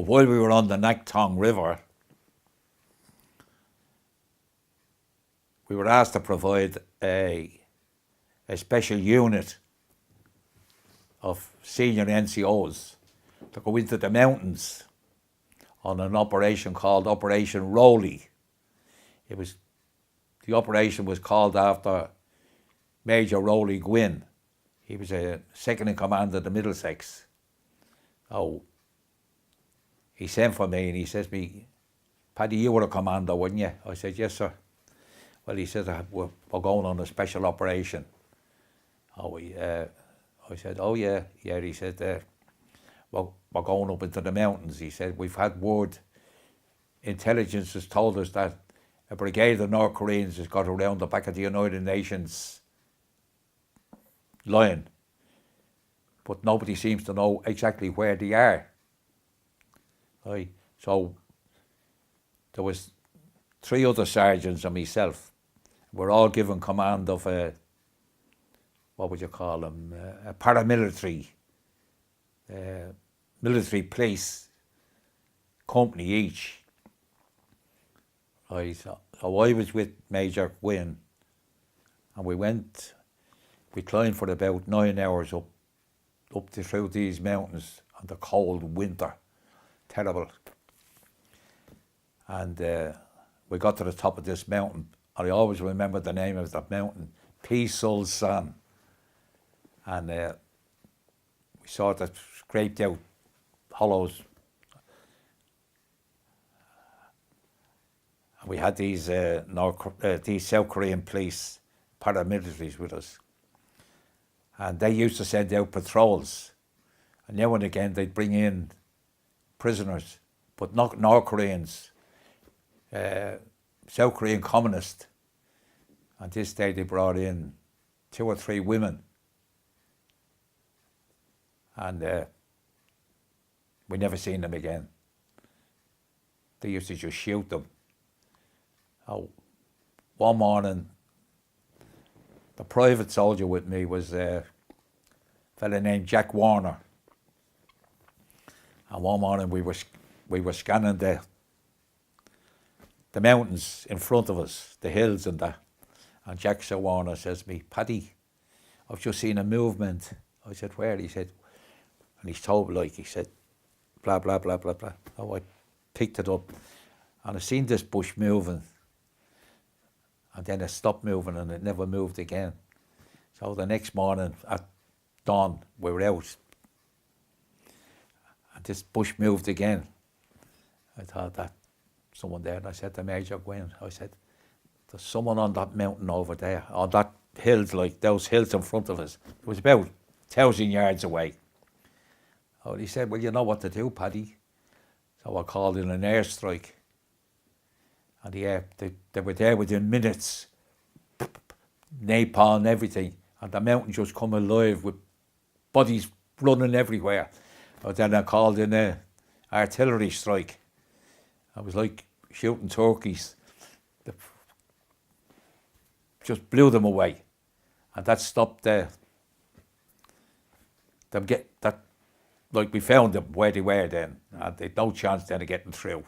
But while we were on the Nactong River, we were asked to provide a special unit of senior NCOs to go into the mountains on an operation called Operation Rowley. The operation was called after Major Rowley Gwynn. He was a second in command of the Middlesex. Oh, he sent for me and he says to me, "Paddy, you were a commando, weren't you?" I said, "Yes, sir." Well, he said, we're going on a special operation. I said, "Oh, yeah." He said, "Well, we're going up into the mountains." He said, "We've had word, intelligence has told us that a brigade of North Koreans has got around the back of the United Nations line, but nobody seems to know exactly where they are." Right. So there was 3 other sergeants and myself. We're all given command of a paramilitary, military police company each. Right. So I was with Major Gwynn, and we climbed for about 9 hours up through these mountains on the cold winter. Terrible. And we got to the top of this mountain. I always remember the name of that mountain, Peaceful San. And we sort of scraped out hollows. And we had these South Korean police paramilitaries with us. And they used to send out patrols. And now and again they'd bring in prisoners, but not North Koreans, South Korean communists. And this day they brought in 2 or 3 women. And we never seen them again. They used to just shoot them. One morning, the private soldier with me was a fella named Jack Warner. And one morning we were scanning the mountains in front of us, the hills and that. And Jack Warner says to me, "Paddy, I've just seen a movement." I said, "Where?" He said, and he's told me, he said, blah, blah, blah, blah, blah. Oh, I picked it up and I seen this bush moving. And then it stopped moving and it never moved again. So the next morning at dawn, we were out. And this bush moved again. I thought that someone there, and I said to Major Gwynn, I said, "There's someone on that mountain over there, on that hills, like those hills in front of us." It was about 1,000 yards away. Oh, he said, "Well, you know what to do, Paddy." So I called in an airstrike. And they were there within minutes, napalm, everything. And the mountain just come alive with bodies running everywhere. But then I called in an artillery strike. I was like shooting turkeys. Just blew them away. And that stopped them we found them where they were then. And they'd no chance then of getting through.